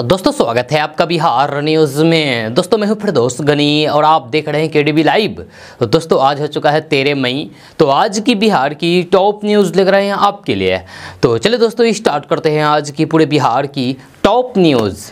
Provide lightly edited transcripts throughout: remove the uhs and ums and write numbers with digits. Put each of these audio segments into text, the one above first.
दोस्तों स्वागत है आपका बिहार न्यूज़ में। दोस्तों मैं हूं फिरदौस गनी और आप देख रहे हैं केडीबी लाइव। दोस्तों आज हो चुका है 13 मई। तो आज की बिहार की टॉप न्यूज़ लेकर आए हैं आपके लिए। तो चलिए दोस्तों स्टार्ट करते हैं आज की पूरे बिहार की टॉप न्यूज़।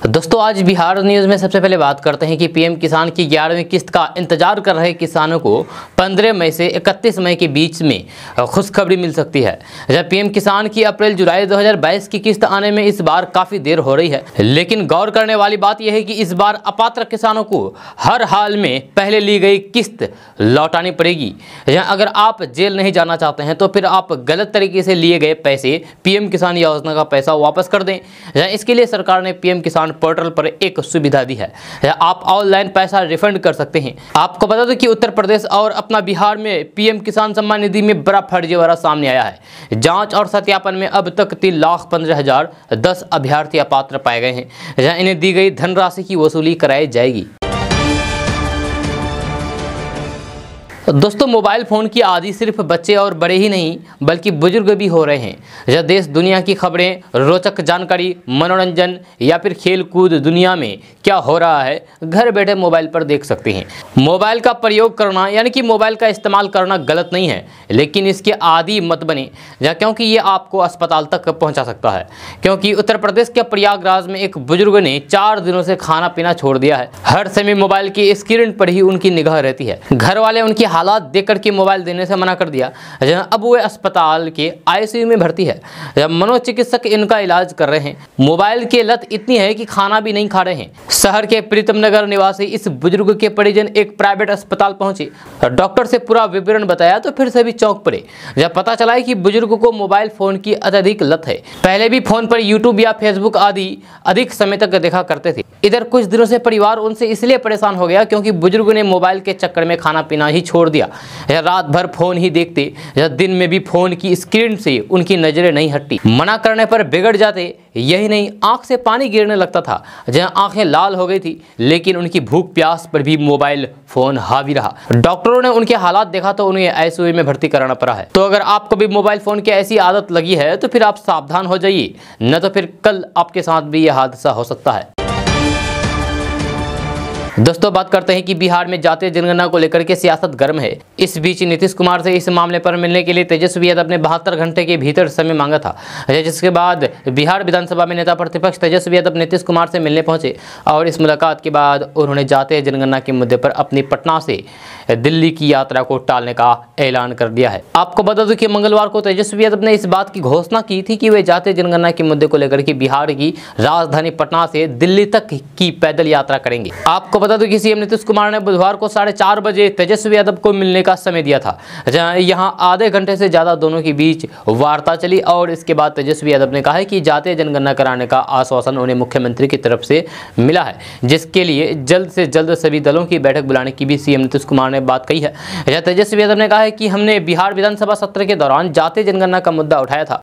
दोस्तों आज बिहार न्यूज़ में सबसे पहले बात करते हैं कि पीएम किसान की 11वीं किस्त का इंतजार कर रहे किसानों को 15 मई से 31 मई के बीच में खुशखबरी मिल सकती है। जब पीएम किसान की अप्रैल जुलाई 2022 की किस्त आने में इस बार काफ़ी देर हो रही है, लेकिन गौर करने वाली बात यह है कि इस बार अपात्र किसानों को हर हाल में पहले ली गई किस्त लौटानी पड़ेगी। अगर आप जेल नहीं जाना चाहते हैं तो फिर आप गलत तरीके से लिए गए पैसे पीएम किसान योजना का पैसा वापस कर दें। इसके लिए सरकार ने पीएम किसान पोर्टल पर एक सुविधा दी है। आप ऑनलाइन पैसा रिफंड कर सकते हैं। आपको बता दो कि उत्तर प्रदेश और अपना बिहार में पीएम किसान सम्मान निधि में बड़ा फर्जीवाड़ा सामने आया है। जांच और सत्यापन में अब तक 3,15,010 अभ्यर्थी अपात्र पाए गए हैं, जहां इन्हें दी गई धनराशि की वसूली कराई जाएगी। दोस्तों मोबाइल फ़ोन की आदि सिर्फ बच्चे और बड़े ही नहीं बल्कि बुजुर्ग भी हो रहे हैं। जब देश दुनिया की खबरें, रोचक जानकारी, मनोरंजन या फिर खेल कूद दुनिया में क्या हो रहा है घर बैठे मोबाइल पर देख सकते हैं। मोबाइल का प्रयोग करना यानी कि मोबाइल का इस्तेमाल करना गलत नहीं है, लेकिन इसके आदी मत बने क्योंकि ये आपको अस्पताल तक पहुँचा सकता है। क्योंकि उत्तर प्रदेश के प्रयागराज में एक बुजुर्ग ने 4 दिनों से खाना पीना छोड़ दिया है। हर समय मोबाइल की स्क्रीन पर ही उनकी निगाह रहती है। घर वाले उनकी हालात देखकर के मोबाइल देने से मना कर दिया। अब वो अस्पताल के आईसीयू में भर्ती है। जब मनोचिकित्सक इनका इलाज कर रहे हैं। मोबाइल की लत इतनी है कि खाना भी नहीं खा रहे हैं। शहर के प्रीतम नगर निवासी इस बुजुर्ग के परिजन एक प्राइवेट अस्पताल पहुंचे। डॉक्टर से पूरा विवरण बताया तो फिर से भी चौंक पड़े जब पता चला कि बुजुर्ग को मोबाइल फोन की अत्यधिक लत है। पहले भी फोन पर यूट्यूब या फेसबुक आदि अधिक समय तक देखा करते थे। इधर कुछ दिनों से परिवार उनसे इसलिए परेशान हो गया क्योंकि बुजुर्ग ने मोबाइल के चक्कर में खाना पीना ही छोड़ दिया। रात भर फोन ही देखते या दिन में भी फोन की स्क्रीन से उनकी नजरें नहीं हटती। मना करने पर बिगड़ जाते। यही नहीं, आंख से पानी गिरने लगता था, जहां आंखें लाल हो गई थी। लेकिन उनकी भूख प्यास पर भी मोबाइल फोन हावी रहा। डॉक्टरों ने उनके हालात देखा तो उन्हें आईसीयू में भर्ती कराना पड़ा है। तो अगर आपको भी मोबाइल फोन की ऐसी आदत लगी है तो फिर आप सावधान हो जाइए, न तो फिर कल आपके साथ भी यह हादसा हो सकता है। दोस्तों बात करते हैं कि बिहार में जातीय जनगणना को लेकर के सियासत गर्म है। इस बीच नीतीश कुमार से इस मामले पर मिलने के लिए तेजस्वी यादव ने 72 घंटे के भीतर समय मांगा था, जिसके बाद बिहार विधानसभा में नेता प्रतिपक्ष तेजस्वी यादव नीतीश कुमार से मिलने पहुंचे और इस मुलाकात के बाद उन्होंने जातीय जनगणना के मुद्दे पर अपनी पटना से दिल्ली की यात्रा को टालने का ऐलान कर दिया है। आपको बता दूं कि मंगलवार को तेजस्वी यादव ने इस बात की घोषणा की थी कि वे जातीय जनगणना के मुद्दे को लेकर के बिहार की राजधानी पटना से दिल्ली तक की पैदल यात्रा करेंगे। आपको बता दूं कि सीएम नीतीश कुमार ने बुधवार को 4:30 बजे तेजस्वी यादव को मिलने का समय दिया था। यहां आधे घंटे से ज्यादा दोनों के बीच वार्ता चली और इसके बाद तेजस्वी यादव ने कहा है कि जातीय जनगणना कराने का आश्वासन उन्हें मुख्यमंत्री की तरफ से मिला है, जिसके लिए जल्द से जल्द सभी दलों की बैठक बुलाने की भी सीएम नीतीश कुमार ने बात कही है। तेजस्वी यादव ने कहा है कि हमने बिहार विधानसभा सत्र के दौरान जातीय जनगणना का मुद्दा उठाया था।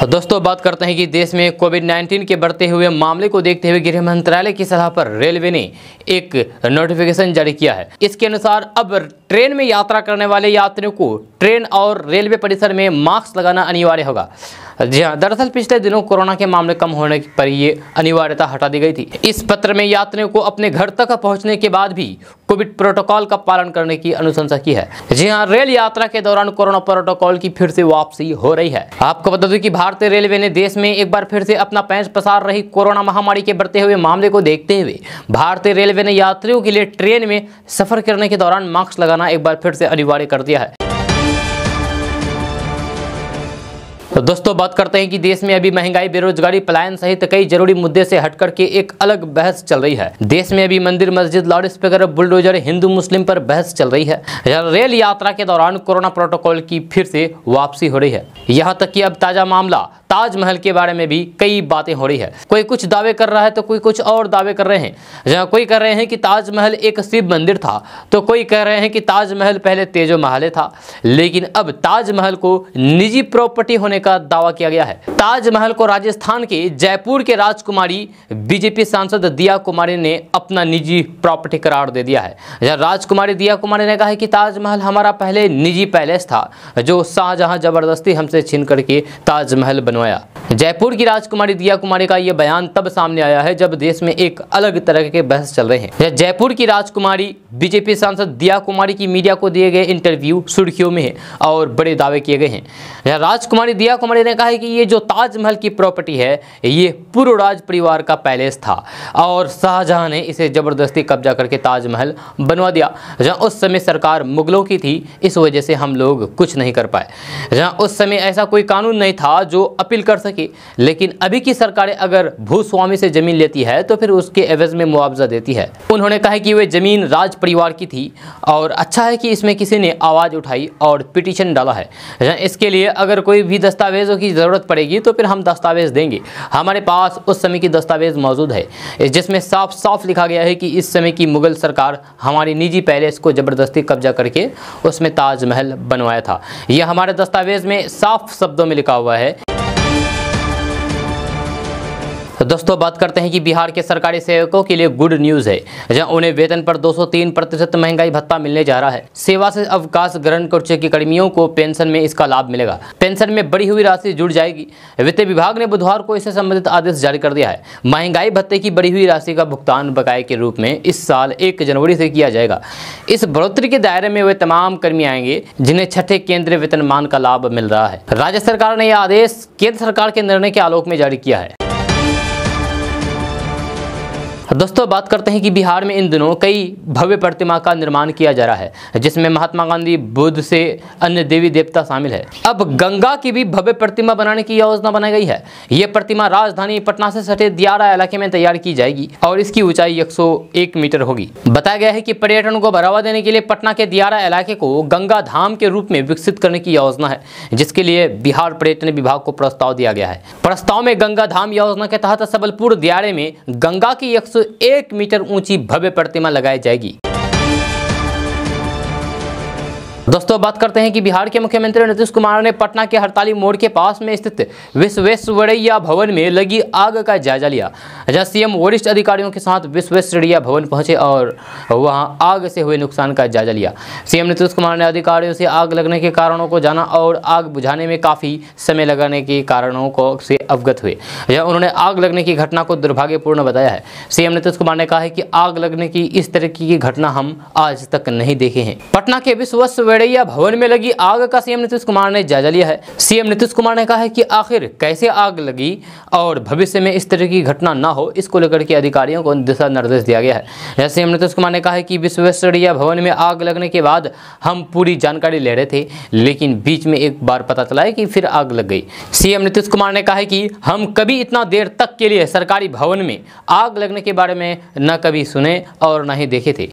दोस्तों बात करते हैं कि देश में कोविड-19 के बढ़ते हुए मामले को देखते हुए गृह मंत्रालय की सलाह पर रेलवे ने एक नोटिफिकेशन जारी किया है। इसके अनुसार अब ट्रेन में यात्रा करने वाले यात्रियों को ट्रेन और रेलवे परिसर में मास्क लगाना अनिवार्य होगा। जी हाँ, दरअसल पिछले दिनों कोरोना के मामले कम होने पर ये अनिवार्यता हटा दी गई थी। इस पत्र में यात्रियों को अपने घर तक पहुंचने के बाद भी कोविड प्रोटोकॉल का पालन करने की अनुशंसा की है। जी हाँ, रेल यात्रा के दौरान कोरोना प्रोटोकॉल की फिर से वापसी हो रही है। आपको बता दूं कि भारतीय रेलवे ने देश में एक बार फिर से अपना पैंच पसार रही कोरोना महामारी के बढ़ते हुए मामले को देखते हुए भारतीय रेलवे ने यात्रियों के लिए ट्रेन में सफर करने के दौरान मास्क लगाना एक बार फिर से अनिवार्य कर दिया है। तो दोस्तों बात करते हैं कि देश में अभी महंगाई, बेरोजगारी, पलायन सहित कई जरूरी मुद्दे से हटकर के एक अलग बहस चल रही है। देश में अभी मंदिर, मस्जिद, लाउड स्पीकर, बुलडोजर, हिंदू मुस्लिम पर बहस चल रही है। रेल यात्रा के दौरान कोरोना प्रोटोकॉल की फिर से वापसी हो रही है। यहाँ तक कि अब ताजा मामला ताजमहल के बारे में भी कई बातें हो रही है। कोई कुछ दावे कर रहा है तो कोई कुछ और दावे कर रहे हैं। जहाँ कोई कह रहे हैं कि ताजमहल एक शिव मंदिर था, तो कोई कह रहे हैं कि ताजमहल पहले तेजो महल था, लेकिन अब ताजमहल को निजी प्रॉपर्टी होने का दावा किया गया है। ताजमहल को राजस्थान के जयपुर के राजकुमारी बीजेपी सांसद दिया कुमारी ने अपना निजी प्रॉपर्टी करार दे दिया है। जहाँ राजकुमारी दिया कुमारी ने कहा है कि ताजमहल हमारा पहले निजी पैलेस था जो शाहजहां जबरदस्ती हमसे छीन करके ताजमहल बनवाया। जयपुर की राजकुमारी दिया कुमारी का यह बयान तब सामने आया है जब देश में एक अलग तरह के बहस चल रहे हैं। जयपुर की राजकुमारी बीजेपी सांसद दिया कुमारी की मीडिया को दिए गए इंटरव्यू सुर्खियों में है और बड़े दावे किए गए हैं। राजकुमारी दिया कुमारी ने कहा है कि ये जो ताजमहल की प्रॉपर्टी है ये पूर्व राज परिवार का पैलेस था और शाहजहां ने इसे जबरदस्ती कब्जा करके ताजमहल बनवा दिया। जहां उस समय सरकार मुगलों की थी, इस वजह से हम लोग कुछ नहीं कर पाए। जहां उस समय ऐसा कोई कानून नहीं था जो अपील कर सके, लेकिन अभी की सरकारें अगर भूस्वामी से जमीन लेती है तो फिर उसके एवज में मुआवजा देती है। उन्होंने कहा कि वे जमीन राज परिवार की थी और अच्छा है कि इसमें किसी ने आवाज उठाई और पिटीशन डाला है। इसके लिए अगर कोई भी दस्तावेजों की जरूरत पड़ेगी तो फिर हम दस्तावेज देंगे। हमारे पास उस समय की दस्तावेज मौजूद है जिसमें साफ साफ लिखा गया है कि इस समय की मुगल सरकार हमारी निजी पैलेस को जबरदस्ती कब्जा करके उसमें ताजमहल बनवाया था। यह हमारे दस्तावेज में साफ शब्दों में लिखा हुआ है। तो दोस्तों बात करते हैं कि बिहार के सरकारी सेवकों के लिए गुड न्यूज़ है, जहां उन्हें वेतन पर 203% महंगाई भत्ता मिलने जा रहा है। सेवा से अवकाश ग्रहण कर चुके कर्मियों को पेंशन में इसका लाभ मिलेगा। पेंशन में बढ़ी हुई राशि जुड़ जाएगी। वित्त विभाग ने बुधवार को इससे संबंधित आदेश जारी कर दिया है। महंगाई भत्ते की बढ़ी हुई राशि का भुगतान बकाये के रूप में इस साल 1 जनवरी से किया जाएगा। इस बढ़ोतरी के दायरे में वे तमाम कर्मी आएंगे जिन्हें छठे केंद्रीय वेतनमान का लाभ मिल रहा है। राज्य सरकार ने यह आदेश केंद्र सरकार के निर्णय के आलोक में जारी किया है। दोस्तों बात करते हैं कि बिहार में इन दिनों कई भव्य प्रतिमा का निर्माण किया जा रहा है, जिसमें महात्मा गांधी, बुद्ध से अन्य देवी देवता शामिल है। अब गंगा की भी भव्य प्रतिमा बनाने की योजना बनाई गई है। ये प्रतिमा राजधानी पटना से सटे दियारा इलाके में तैयार की जाएगी और इसकी ऊंचाई 101 मीटर होगी। बताया गया है कि पर्यटन को बढ़ावा देने के लिए पटना के दियारा इलाके को गंगा धाम के रूप में विकसित करने की योजना है, जिसके लिए बिहार पर्यटन विभाग को प्रस्ताव दिया गया है। प्रस्ताव में गंगा धाम योजना के तहत सबलपुर दियारे में गंगा की 1 मीटर ऊंची भव्य प्रतिमा लगाई जाएगी। दोस्तों बात करते हैं कि बिहार के मुख्यमंत्री नीतीश कुमार ने पटना के हड़ताली मोड़ के पास में स्थित विश्वेश्वरैया भवन में लगी आग का जायजा लिया। जहां सीएम वरिष्ठ अधिकारियों के साथ विश्वेश्वरैया भवन पहुंचे और वहां आग से हुए नुकसान का जायजा लिया। सीएम नीतीश कुमार ने अधिकारियों से आग लगने के कारणों को जाना और आग बुझाने में काफ़ी समय लगाने के कारणों को से अवगत हुए। उन्होंने आग लगने की घटना को दुर्भाग्यपूर्ण बताया है। सीएम नीतीश कुमार ने कहा है कि आग लगने की इस तरह की घटना हम आज तक नहीं देखे हैं। पटना के विश्वेश्वरैया भवन में लगी आग का सीएम नीतीश कुमार ने जायजा लिया है। सीएम नीतीश कुमार ने कहा है कि आखिर कैसे आग लगी और भविष्य में इस तरह की घटना ना हो, इसको लेकर के अधिकारियों को दिशा निर्देश दिया गया है। सीएम नीतीश कुमार ने कहा है कि विश्वेश्वरैया भवन में आग लगने के बाद हम पूरी जानकारी ले रहे थे, लेकिन बीच में एक बार पता चला है कि फिर आग लग गई। सीएम नीतीश कुमार ने कहा है कि हम कभी इतना देर तक के लिए सरकारी भवन में आग लगने के बारे में न कभी सुने और न ही देखे थे।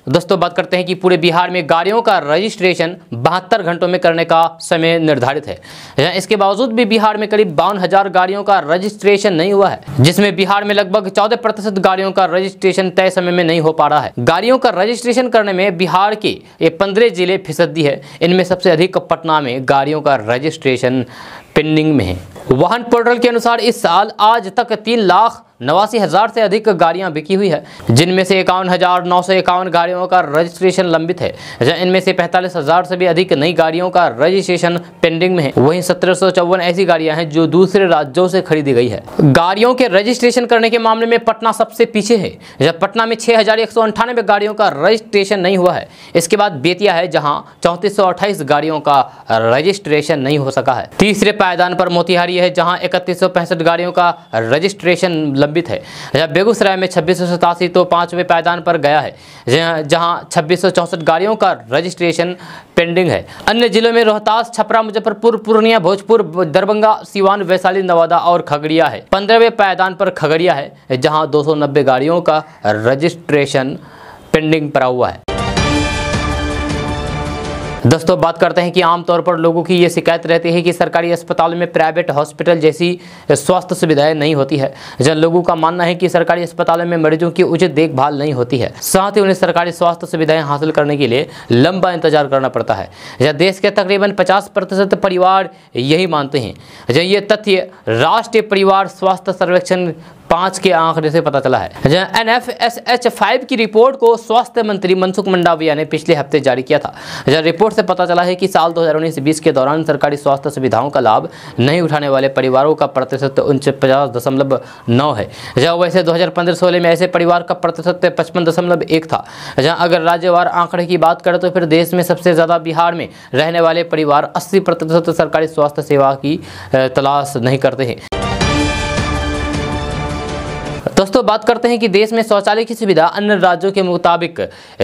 दोस्तों बात करते हैं कि पूरे बिहार में गाड़ियों का रजिस्ट्रेशन 72 घंटों में करने का समय निर्धारित है। इसके बावजूद भी बिहार में करीब 52,000 गाड़ियों का रजिस्ट्रेशन नहीं हुआ है, जिसमें बिहार में लगभग 14% गाड़ियों का रजिस्ट्रेशन तय समय में नहीं हो पा रहा है। गाड़ियों का रजिस्ट्रेशन करने में बिहार के 15 जिले फिसदी है। इनमें सबसे अधिक पटना में गाड़ियों का रजिस्ट्रेशन पेंडिंग में है। वाहन पोर्टल के अनुसार इस साल आज तक 3,89,000 से अधिक गाड़ियां बिकी हुई है, जिनमें से 51,951 गाड़ियों का रजिस्ट्रेशन लंबित है। इनमें से 45,000 से भी अधिक नई गाड़ियों का रजिस्ट्रेशन पेंडिंग में है। वहीं 1754 ऐसी गाड़ियां हैं जो दूसरे राज्यों से खरीदी गई है। गाड़ियों के रजिस्ट्रेशन करने के मामले में पटना सबसे पीछे है, जब पटना में 6,198 गाड़ियों का रजिस्ट्रेशन नहीं हुआ है। इसके बाद बेतिया है, जहां 3428 गाड़ियों का रजिस्ट्रेशन नहीं हो सका है। तीसरे पायदान पर मोतिहारी है, जहां 3165 गाड़ियों का रजिस्ट्रेशन लंबित है। बेगूसराय में 2687, तो 5वें पायदान पर गया है, जहां 2664 गाड़ियों का रजिस्ट्रेशन पेंडिंग है। अन्य जिलों में रोहतास, छपरा, मुजफ्फरपुर, पूर्णिया, भोजपुर, दरभंगा, सीवान, वैशाली, नवादा और खगड़िया है। 15वें पायदान पर खगड़िया है, जहां 290 गाड़ियों का रजिस्ट्रेशन पेंडिंग पड़ा हुआ है। दोस्तों बात करते हैं कि आमतौर पर लोगों की ये शिकायत रहती है कि सरकारी अस्पतालों में प्राइवेट हॉस्पिटल जैसी स्वास्थ्य सुविधाएं नहीं होती है। जब लोगों का मानना है कि सरकारी अस्पतालों में मरीजों की उचित देखभाल नहीं होती है, साथ ही उन्हें सरकारी स्वास्थ्य सुविधाएं हासिल करने के लिए लंबा इंतजार करना पड़ता है। जब देश के तकरीबन 50% परिवार यही मानते हैं। जब ये तथ्य राष्ट्रीय परिवार स्वास्थ्य सर्वेक्षण 5 के आंकड़े से पता चला है। NFSH 5 की रिपोर्ट को स्वास्थ्य मंत्री मनसुख मंडाविया ने पिछले हफ्ते जारी किया था। जब रिपोर्ट से पता चला है कि साल 2019-20 के दौरान सरकारी स्वास्थ्य सुविधाओं का लाभ नहीं उठाने वाले परिवारों का प्रतिशत 49.9 है। जहाँ वैसे 2015-16 में ऐसे परिवार का प्रतिशत 55.1 था। जहाँ अगर राज्यवार आंकड़े की बात करें तो फिर देश में सबसे ज़्यादा बिहार में रहने वाले परिवार 80% सरकारी स्वास्थ्य सेवा की तलाश नहीं करते हैं। दोस्तों बात करते हैं कि देश में शौचालय की सुविधा अन्य राज्यों के मुताबिक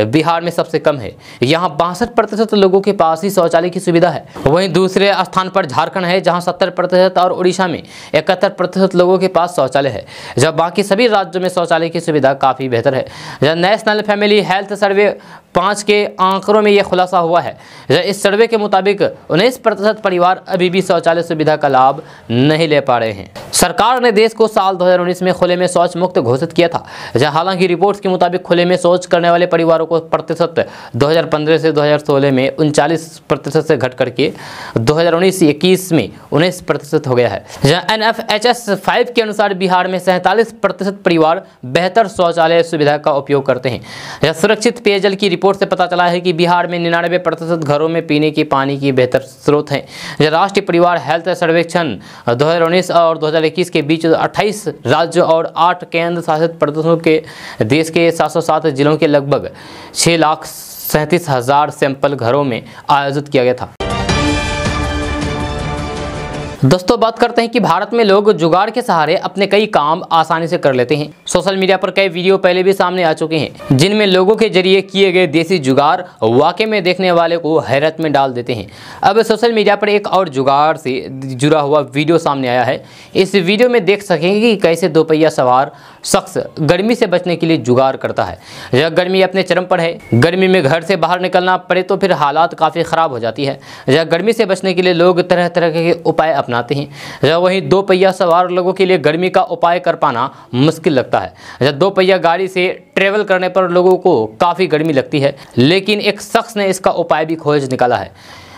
बिहार में सबसे कम है। यहाँ 62% लोगों के पास ही शौचालय की सुविधा है। वहीं दूसरे स्थान पर झारखंड है, जहाँ 70% और उड़ीसा में 71% लोगों के पास शौचालय है। जब बाकी सभी राज्यों में शौचालय की सुविधा काफ़ी बेहतर है। जब नेशनल फैमिली हेल्थ सर्वे 5 के आंकड़ों में यह खुलासा हुआ है। इस सर्वे के मुताबिक 19% परिवार अभी भी शौचालय सुविधा का लाभ नहीं ले पा रहे हैं। सरकार ने देश को साल 2019 में खुले में शौच मुक्त घोषित किया था। जहां हालांकि रिपोर्ट्स के मुताबिक खुले में शौच करने वाले परिवारों को प्रतिशत 2015 से 2016 में 39% से घट करके 2019-21 में 19% हो गया है। जहां NFHS 5 के अनुसार बिहार में 47% परिवार बेहतर शौचालय सुविधा का उपयोग करते हैं। सुरक्षित पेयजल की रिपोर्ट से पता चला है कि बिहार में 99% घरों में पीने के पानी की बेहतर स्रोत हैं। राष्ट्रीय परिवार हेल्थ सर्वेक्षण 2019 और 2021 के बीच 28 राज्यों और 8 केंद्र शासित प्रदेशों के देश के 707 जिलों के लगभग 6,37,000 सैंपल घरों में आयोजित किया गया था। दोस्तों बात करते हैं कि भारत में लोग जुगाड़ के सहारे अपने कई काम आसानी से कर लेते हैं। सोशल मीडिया पर कई वीडियो पहले भी सामने आ चुके हैं, जिनमें लोगों के जरिए किए गए देसी जुगाड़ वाकई में देखने वाले को हैरत में डाल देते हैं। अब सोशल मीडिया पर एक और जुगाड़ से जुड़ा हुआ वीडियो सामने आया है। इस वीडियो में देख सकेंगे कि कैसे दोपहिया सवार शख्स गर्मी से बचने के लिए जुगाड़ करता है। जब गर्मी अपने चरम पर है, गर्मी में घर से बाहर निकलना पड़े तो फिर हालात काफ़ी ख़राब हो जाती है। जब गर्मी से बचने के लिए लोग तरह तरह के उपाय अपनाते हैं। जब वहीं दो पहिया सवार लोगों के लिए गर्मी का उपाय कर पाना मुश्किल लगता है। जब दो पहिया गाड़ी से ट्रेवल करने पर लोगों को काफ़ी गर्मी लगती है, लेकिन एक शख्स ने इसका उपाय भी खोज निकाला है।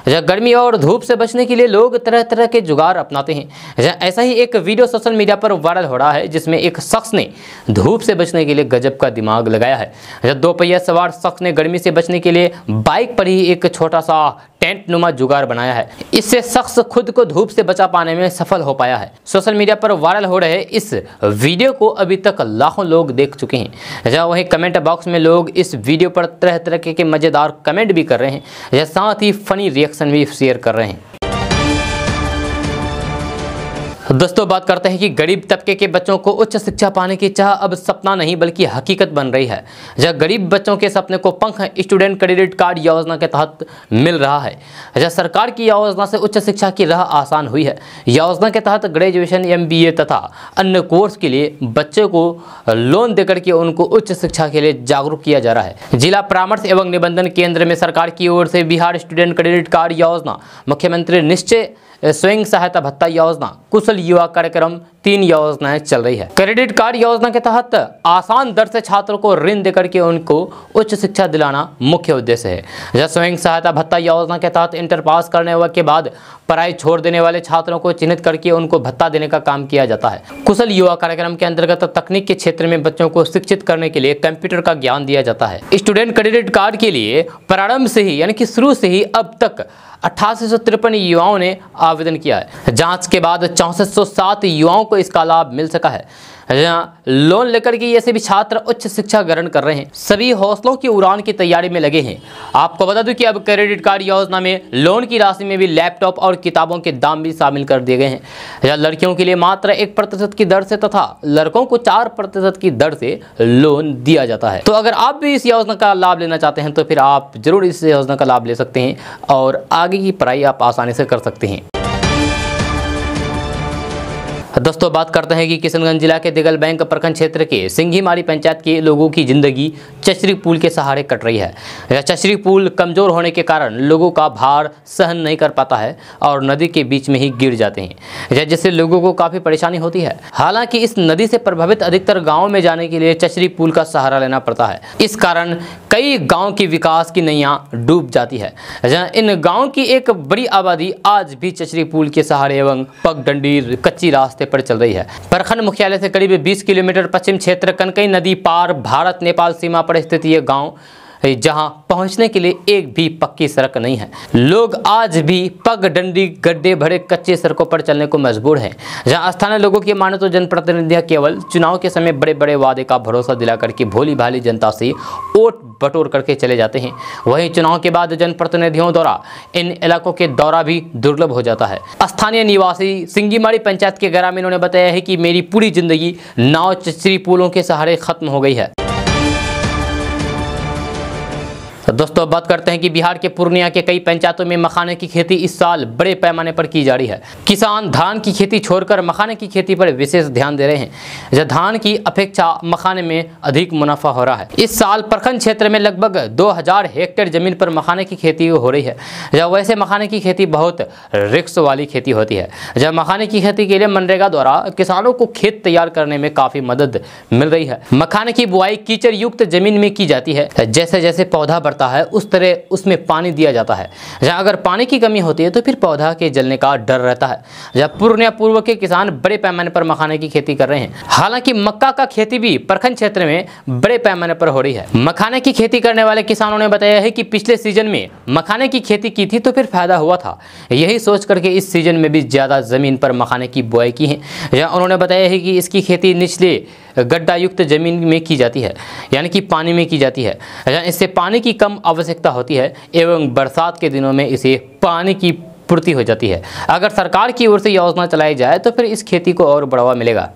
जहाँ गर्मी और धूप से बचने के लिए लोग तरह तरह के जुगाड़ अपनाते हैं। जहाँ ऐसा ही एक वीडियो सोशल मीडिया पर वायरल हो रहा है, जिसमें एक शख्स ने धूप से बचने के लिए गजब का दिमाग लगाया है। जहाँ दो पहिया सवार शख्स ने गर्मी से बचने के लिए बाइक पर ही एक छोटा सा टेंट नुमा जुगाड़ बनाया है। इससे शख्स खुद को धूप से बचा पाने में सफल हो पाया है। सोशल मीडिया पर वायरल हो रहे इस वीडियो को अभी तक लाखों लोग देख चुके हैं। जहाँ वहीं कमेंट बॉक्स में लोग इस वीडियो पर तरह तरह के मज़ेदार कमेंट भी कर रहे हैं, या साथ ही फनी रिएक्शन भी शेयर कर रहे हैं। दोस्तों बात करते हैं कि गरीब तबके के बच्चों को उच्च शिक्षा पाने की चाह अब सपना नहीं बल्कि हकीकत बन रही है। जहाँ गरीब बच्चों के सपने को पंख स्टूडेंट क्रेडिट कार्ड योजना के तहत मिल रहा है। जहाँ सरकार की योजना से उच्च शिक्षा की राह आसान हुई है। योजना के तहत ग्रेजुएशन, MBA तथा अन्य कोर्स के लिए बच्चे को लोन देकर के उनको उच्च शिक्षा के लिए जागरूक किया जा रहा है। जिला परामर्श एवं निबंधन केंद्र में सरकार की ओर से बिहार स्टूडेंट क्रेडिट कार्ड योजना, मुख्यमंत्री निश्चय स्वयं सहायता भत्ता योजना, कुशल युवा कार्यक्रम, 3 योजनाएं चल रही है। क्रेडिट कार्ड योजना के तहत आसान दर से छात्रों को ऋण देकर के उनको उच्च शिक्षा दिलाना मुख्य उद्देश्य है। जहाँ स्वयं सहायता भत्ता योजना के तहत इंटर पास करने के बाद पढ़ाई छोड़ देने वाले छात्रों को चिन्हित करके उनको भत्ता देने का काम किया जाता है। कुशल युवा कार्यक्रम के अंतर्गत तकनीक के क्षेत्र में बच्चों को शिक्षित करने के लिए कंप्यूटर का ज्ञान दिया जाता है। स्टूडेंट क्रेडिट कार्ड के लिए प्रारंभ से ही यानी कि शुरू से ही अब तक 8853 युवाओं ने आवेदन किया है। जांच के बाद 6407 युवाओं को इसका लाभ मिल सका है। जहाँ लोन लेकर के ये सभी छात्र उच्च शिक्षा ग्रहण कर रहे हैं। सभी हौसलों की उड़ान की तैयारी में लगे हैं। आपको बता दूं कि अब क्रेडिट कार्ड योजना में लोन की राशि में भी लैपटॉप और किताबों के दाम भी शामिल कर दिए गए हैं। जहाँ लड़कियों के लिए मात्र 1% की दर से तथा लड़कों को 4% की दर से लोन दिया जाता है। तो अगर आप भी इस योजना का लाभ लेना चाहते हैं तो फिर आप जरूर इस योजना का लाभ ले सकते हैं और आगे की पढ़ाई आप आसानी से कर सकते हैं। दोस्तों बात करते हैं कि किशनगंज जिला के दिगल बैंक प्रखंड क्षेत्र के सिंघीमारी पंचायत के लोगों की जिंदगी चचरी पुल के सहारे कट रही है। यह चचरी पुल कमज़ोर होने के कारण लोगों का भार सहन नहीं कर पाता है और नदी के बीच में ही गिर जाते हैं, जिससे लोगों को काफ़ी परेशानी होती है। हालांकि इस नदी से प्रभावित अधिकतर गाँव में जाने के लिए चचरी पुल का सहारा लेना पड़ता है। इस कारण कई गाँव की विकास की नैया डूब जाती है। इन गाँव की एक बड़ी आबादी आज भी चचरी पुल के सहारे एवं पगडंडी कच्ची रास्ते पर चल रही है। प्रखंड मुख्यालय से करीब 20 किलोमीटर पश्चिम क्षेत्र कनकई नदी पार भारत नेपाल सीमा पर स्थित ये गांव, जहां पहुंचने के लिए एक भी पक्की सड़क नहीं है। लोग आज भी पगडंडी गड्ढे भरे कच्चे सड़कों पर चलने को मजबूर हैं। जहां स्थानीय लोगों की माने तो जनप्रतिनिधियां केवल चुनाव के समय बड़े बड़े वादे का भरोसा दिलाकर के भोली भाली जनता से वोट बटोर करके चले जाते हैं। वहीं चुनाव के बाद जनप्रतिनिधियों द्वारा इन इलाकों के दौरा भी दुर्लभ हो जाता है। स्थानीय निवासी सिंगीमाड़ी पंचायत के ग्रामीणों ने बताया है कि मेरी पूरी जिंदगी नाव चचरी पुलों के सहारे खत्म हो गई है। तो दोस्तों बात करते हैं कि बिहार के पूर्णिया के कई पंचायतों में मखाने की खेती इस साल बड़े पैमाने पर की जा रही है। किसान धान की खेती छोड़कर मखाने की खेती पर विशेष ध्यान दे रहे हैं। जब धान की अपेक्षा मखाने में अधिक मुनाफा हो रहा है। इस साल प्रखंड क्षेत्र में लगभग 2000 हेक्टेयर जमीन पर मखाने की खेती हो रही है। जब वैसे मखाने की खेती बहुत रिस्क वाली खेती होती है। जब मखाने की खेती के लिए मनरेगा द्वारा किसानों को खेत तैयार करने में काफ़ी मदद मिल रही है। मखाने की बुआई कीचड़ युक्त जमीन में की जाती है। जैसे जैसे पौधा बढ़ता है उस तरह उसमें पानी दिया जाता है। जहाँ अगर पानी की कमी होती है तो फिर पौधा के जलने का डर रहता है। जब पूर्णिया पूर्व के किसान बड़े पैमाने पर मखाने की खेती कर रहे हैं। हालांकि मक्का का खेती भी प्रखंड क्षेत्र में बड़े पैमाने पर हो रही है। मखाने की खेती करने वाले किसानों ने बताया है कि पिछले सीजन में मखाने की खेती की थी तो फिर फायदा हुआ था। यही सोच करके इस सीजन में भी ज़्यादा ज़मीन पर मखाने की बुआई की है। जहाँ उन्होंने बताया है कि इसकी खेती निचले गड्ढा युक्त जमीन में की जाती है, यानी कि पानी में की जाती है। इससे पानी की कम आवश्यकता होती है एवं बरसात के दिनों में इसे पानी की पूर्ति हो जाती है। अगर सरकार की ओर से योजना चलाई जाए तो फिर इस खेती को और बढ़ावा मिलेगा।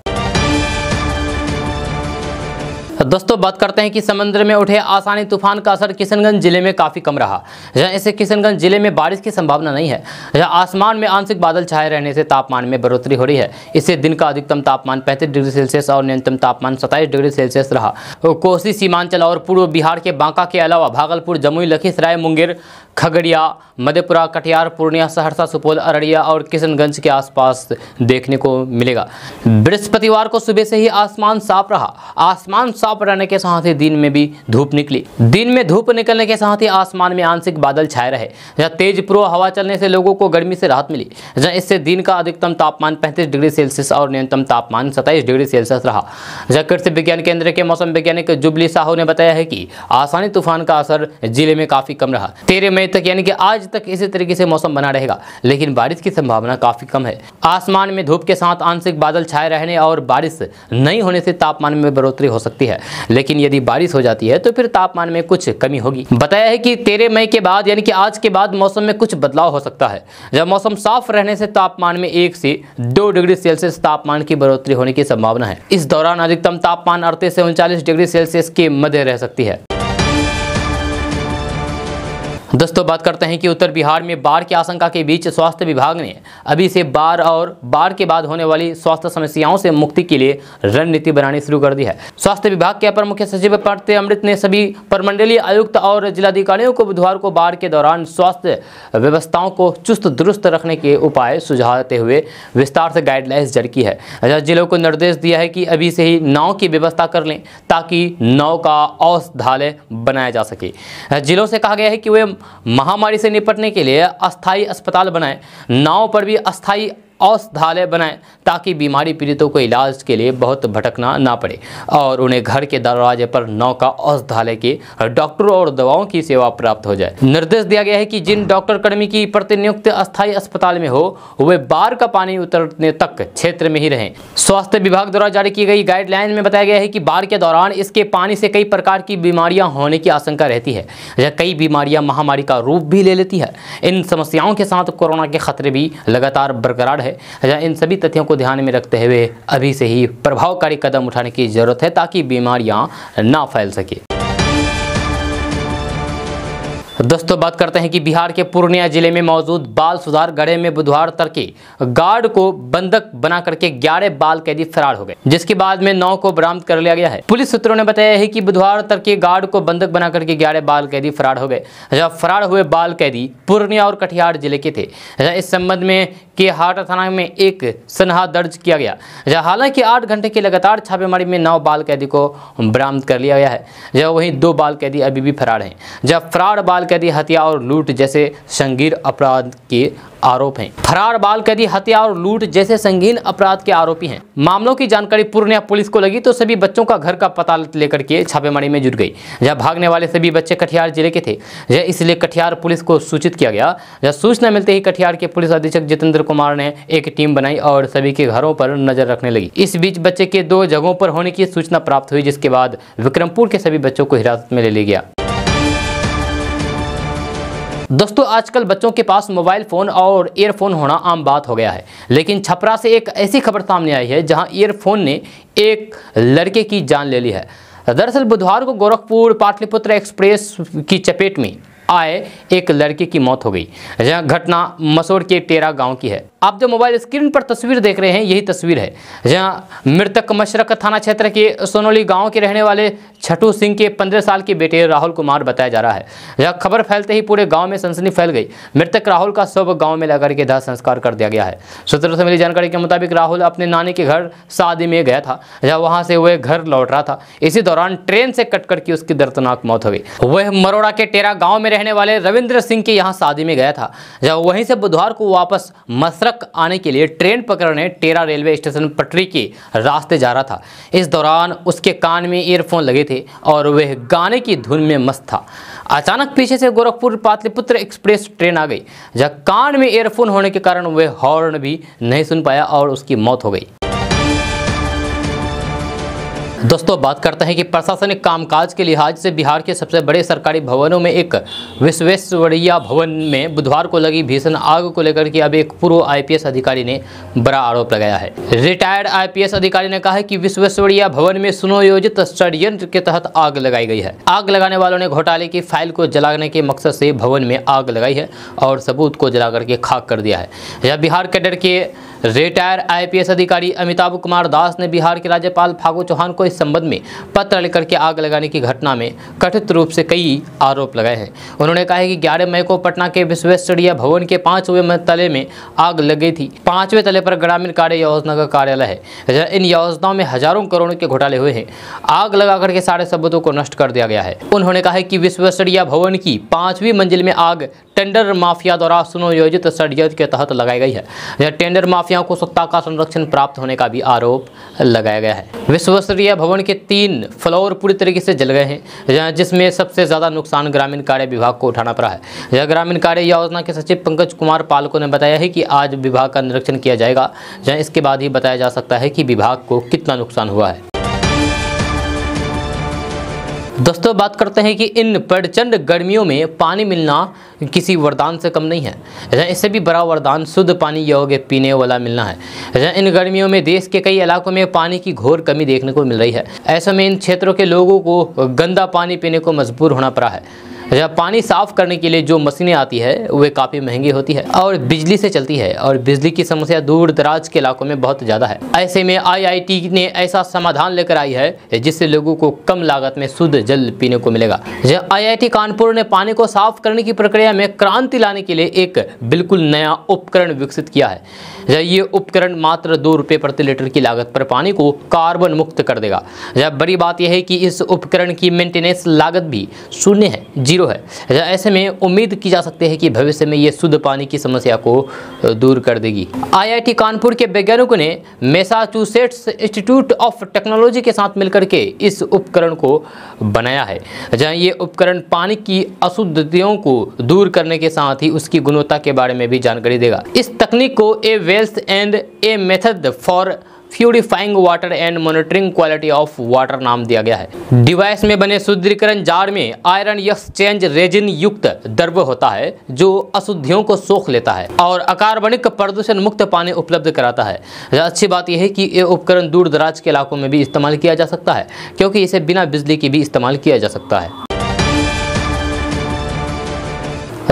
दोस्तों बात करते हैं कि समुद्र में उठे आसानी तूफान का असर किशनगंज जिले में काफ़ी कम रहा। जहाँ इससे किशनगंज जिले में बारिश की संभावना नहीं है। जहाँ आसमान में आंशिक बादल छाए रहने से तापमान में बढ़ोतरी हो रही है। इससे दिन का अधिकतम तापमान 35 डिग्री सेल्सियस और न्यूनतम तापमान 27 डिग्री सेल्सियस रहा। कोसी सीमांचल और पूर्व बिहार के बांका के अलावा भागलपुर, जमुई, लखीसराय, मुंगेर, खगड़िया, मधेपुरा, कटिहार, पूर्णिया, सहरसा, सुपौल, अररिया और किशनगंज के आसपास देखने को मिलेगा। बृहस्पतिवार को सुबह से ही आसमान साफ रहा। आसमान साफ रहने के साथ ही दिन में भी धूप निकली। दिन में धूप निकलने के साथ ही आसमान में आंशिक बादल छाए रहे। जहाँ तेज पूर्व हवा चलने से लोगों को गर्मी से राहत मिली। जहाँ इससे दिन का अधिकतम तापमान 35 डिग्री सेल्सियस और न्यूनतम तापमान 27 डिग्री सेल्सियस रहा। जहाँ कृषि विज्ञान केंद्र के मौसम वैज्ञानिक जुबली साहू ने बताया है कि आसानी तूफान का असर जिले में काफी कम रहा। 13 मई तक यानी कि आज तक इसी तरीके से मौसम बना रहेगा, लेकिन बारिश की संभावना काफी कम है। आसमान में धूप के साथ आंशिक बादल छाए रहने और बारिश नहीं होने से तापमान में बढ़ोतरी हो सकती है, लेकिन यदि बारिश हो जाती है तो फिर तापमान में कुछ कमी होगी। बताया है कि 13 मई के बाद यानी कि आज के बाद मौसम में कुछ बदलाव हो सकता है। जब मौसम साफ रहने से तापमान में 1 से 2 डिग्री सेल्सियस तापमान की बढ़ोतरी होने की संभावना है। इस दौरान अधिकतम तापमान 38 से 39 डिग्री सेल्सियस के मध्य रह सकती है। दोस्तों बात करते हैं कि उत्तर बिहार में बाढ़ की आशंका के बीच स्वास्थ्य विभाग ने अभी से बाढ़ और बाढ़ के बाद होने वाली स्वास्थ्य समस्याओं से मुक्ति के लिए रणनीति बनानी शुरू कर दी है। स्वास्थ्य विभाग के अपर मुख्य सचिव प्रत्यय अमृत ने सभी प्रमंडलीय आयुक्त और जिलाधिकारियों को बुधवार को बाढ़ के दौरान स्वास्थ्य व्यवस्थाओं को चुस्त दुरुस्त रखने के उपाय सुझाते हुए विस्तार से गाइडलाइंस जारी की है। जिलों को निर्देश दिया है कि अभी से ही नाव की व्यवस्था कर लें ताकि नाव का औषधालय बनाया जा सके। जिलों से कहा गया है कि वे महामारी से निपटने के लिए अस्थायी अस्पताल बनाएं, नाव पर भी अस्थायी औषधालय बनाएं ताकि बीमारी पीड़ितों को इलाज के लिए बहुत भटकना ना पड़े और उन्हें घर के दरवाजे पर नाव का औषधालय के डॉक्टरों और दवाओं की सेवा प्राप्त हो जाए। निर्देश दिया गया है कि जिन डॉक्टर कर्मी की प्रतिनियुक्ति अस्थायी अस्पताल में हो वे बाढ़ का पानी उतरने तक क्षेत्र में ही रहें। स्वास्थ्य विभाग द्वारा जारी की गई गाइडलाइन में बताया गया है कि बाढ़ के दौरान इसके पानी से कई प्रकार की बीमारियां होने की आशंका रहती है। यह कई बीमारियां महामारी का रूप भी ले लेती है। इन समस्याओं के साथ कोरोना के खतरे भी लगातार बरकरार है। इन सभी तथ्यों को ध्यान में रखते हुए अभी से ही प्रभावकारी कदम उठाने की जरूरत है ताकि बीमारियां ना फैल सके। दोस्तों बात करते हैं कि बिहार के पूर्णिया जिले में मौजूद बाल सुधार गृह में बुधवार तड़के गार्ड को बंधक बना करके 11 बाल कैदी फरार हो गए, जिसके बाद में 9 को बरामद कर लिया गया है। पुलिस सूत्रों ने बताया है कि बुधवार तड़के गार्ड को बंधक बना करके 11 बाल कैदी फरार हो गए। फरार हुए बाल कैदी पूर्णिया और कटिहार जिले के थे। इस संबंध में के हाट थाना में एक सनहा दर्ज किया गया। हालांकि 8 घंटे की लगातार छापेमारी में 9 बाल कैदी को बरामद कर लिया गया है। वहीं 2 बाल कैदी अभी भी फरार हैं। फरार बाल कैदी हत्या और लूट जैसे संगीन अपराध के आरोप हैं। फरार बाल कैदी हत्या और लूट जैसे संगीन अपराध के आरोपी हैं। मामलों की जानकारी पूर्णिया पुलिस को लगी तो सभी बच्चों का घर का पता लेकर के छापेमारी में जुट गई। भागने वाले सभी बच्चे कटिहार जिले के थे, इसलिए कटिहार पुलिस को सूचित किया गया। सूचना मिलते ही कटिहार के पुलिस अधीक्षक जितेंद्र कुमार ने एक टीम बनाई और सभी के घरों पर नजर रखने लगी। इस बीच बच्चे के 2 जगहों पर होने की सूचना प्राप्त हुई, जिसके बाद विक्रमपुर के सभी बच्चों को हिरासत में ले लिया गया। दोस्तों आजकल बच्चों के पास मोबाइल फ़ोन और ईयरफोन होना आम बात हो गया है, लेकिन छपरा से एक ऐसी खबर सामने आई है जहां ईयरफोन ने एक लड़के की जान ले ली है। दरअसल बुधवार को गोरखपुर पाटलिपुत्र एक्सप्रेस की चपेट में आए एक लड़के की मौत हो गई। जहां घटना मसोड़ के टेरा गांव की है। आप जो मोबाइल स्क्रीन पर तस्वीर देख रहे हैं यही तस्वीर है, जहां मृतक मशरक थाना क्षेत्र के सोनोली गांव के रहने वाले छठू सिंह के 15 साल के बेटे राहुल कुमार बताया जा रहा है। यह खबर फैलते ही पूरे गांव में सनसनी फैल गई। मृतक राहुल का शव गांव में लाकर के दाह संस्कार कर दिया गया है। सूत्रों से मिली जानकारी के मुताबिक राहुल अपने नानी के घर शादी में गया था, जहाँ वहां से वह घर लौट रहा था। इसी दौरान ट्रेन से कटकर की उसकी दर्दनाक मौत हो गई। वह मरोड़ा के टेरा गाँव में रहने वाले रविंद्र सिंह के यहाँ शादी में गया था, जहाँ वहीं से बुधवार को वापस मशरक आने के लिए ट्रेन पकड़ने टेरा रेलवे स्टेशन पटरी के रास्ते जा रहा था। इस दौरान उसके कान में ईयरफोन लगे थे और वह गाने की धुन में मस्त था। अचानक पीछे से गोरखपुर पाटलिपुत्र एक्सप्रेस ट्रेन आ गई, जहां कान में ईयरफोन होने के कारण वह हॉर्न भी नहीं सुन पाया और उसकी मौत हो गई। दोस्तों बात करते हैं कि प्रशासनिक कामकाज के लिहाज से बिहार के सबसे बड़े सरकारी भवनों में एक विश्वेश्वरैया भवन में बुधवार को लगी भीषण आग को लेकर के अब एक पूर्व आईपीएस अधिकारी ने बड़ा आरोप लगाया है। रिटायर्ड आईपीएस अधिकारी ने कहा है कि विश्वेश्वरैया भवन में सुनियोजित षड्यंत्र के तहत आग लगाई गई है। आग लगाने वालों ने घोटाले की फाइल को जलाने के मकसद से भवन में आग लगाई है और सबूत को जला करके खाक कर दिया है। यह बिहार कैडर के रिटायर आईपीएस अधिकारी अमिताभ कुमार दास ने बिहार के राज्यपाल फागू चौहान को इस संबंध में पत्र लेकर के आग लगाने की घटना में कथित रूप से कई आरोप लगाए हैं। उन्होंने कहा है कि 11 मई को पटना के विश्वेश्वरैया भवन के 5वें तले में आग लग गई थी। 5वें तले पर ग्रामीण कार्य योजना का कार्यालय है। इन योजनाओं में हजारों करोड़ों के घोटाले हुए हैं। आग लगा करके सारे सबूतों को नष्ट कर दिया गया है। उन्होंने कहा है कि विश्वेश्वरैया भवन की 5वीं मंजिल में आग टेंडर माफिया द्वारा सुनियोजित षड्यंत्र के तहत लगाई गई है। यह टेंडर माफियाओं को सत्ता का संरक्षण प्राप्त होने का भी आरोप लगाया गया है। विश्वेश्वरैया भवन के 3 फ्लोर पूरी तरीके से जल गए हैं, जिसमें सबसे ज्यादा नुकसान ग्रामीण कार्य विभाग को उठाना पड़ा है। यह ग्रामीण कार्य योजना के सचिव पंकज कुमार पालको ने बताया है कि आज विभाग का निरीक्षण किया जाएगा, जहां इसके बाद ही बताया जा सकता है कि विभाग को कितना नुकसान हुआ है। दोस्तों बात करते हैं कि इन प्रचंड गर्मियों में पानी मिलना किसी वरदान से कम नहीं है। इससे भी बड़ा वरदान शुद्ध पानी योग्य पीने वाला मिलना है। इन गर्मियों में देश के कई इलाकों में पानी की घोर कमी देखने को मिल रही है। ऐसे में इन क्षेत्रों के लोगों को गंदा पानी पीने को मजबूर होना पड़ा है। पानी साफ करने के लिए जो मशीनें आती है वे काफ़ी महंगी होती है और बिजली से चलती है, और बिजली की समस्या दूर दराज के इलाकों में बहुत ज़्यादा है। ऐसे में आईआईटी ने ऐसा समाधान लेकर आई है जिससे लोगों को कम लागत में शुद्ध जल पीने को मिलेगा। आईआईटी कानपुर ने पानी को साफ करने की प्रक्रिया में क्रांति लाने के लिए एक बिल्कुल नया उपकरण विकसित किया है। ये उपकरण मात्र 2 रुपये प्रति लीटर की लागत पर पानी को कार्बन मुक्त कर देगा। बड़ी बात यह है कि इस उपकरण की मेंटेनेंस लागत भी शून्य है, 0 है। ऐसे में उम्मीद की जा सकती है कि भविष्य में ये शुद्ध पानी की समस्या को दूर कर देगी। आईआईटी कानपुर के वैज्ञानिकों ने मैसाचुसेट्स इंस्टीट्यूट ऑफ टेक्नोलॉजी के साथ मिलकर के इस उपकरण को बनाया है, जहां ये उपकरण पानी की अशुद्धियों को दूर करने के साथ ही उसकी गुणवत्ता के बारे में भी जानकारी देगा। इस तकनीक को a wells and a method for purifying water and monitoring quality of water नाम दिया गया है। डिवाइस में बने शुद्धिकरण जार में आयरन एक्सचेंज रेजिन युक्त द्रव्य होता है जो अशुद्धियों को सोख लेता है और अकार्बनिक प्रदूषण मुक्त पानी उपलब्ध कराता है। अच्छी बात यह है कि ये उपकरण दूर दराज के इलाकों में भी इस्तेमाल किया जा सकता है, क्योंकि इसे बिना बिजली के भी इस्तेमाल किया जा सकता है।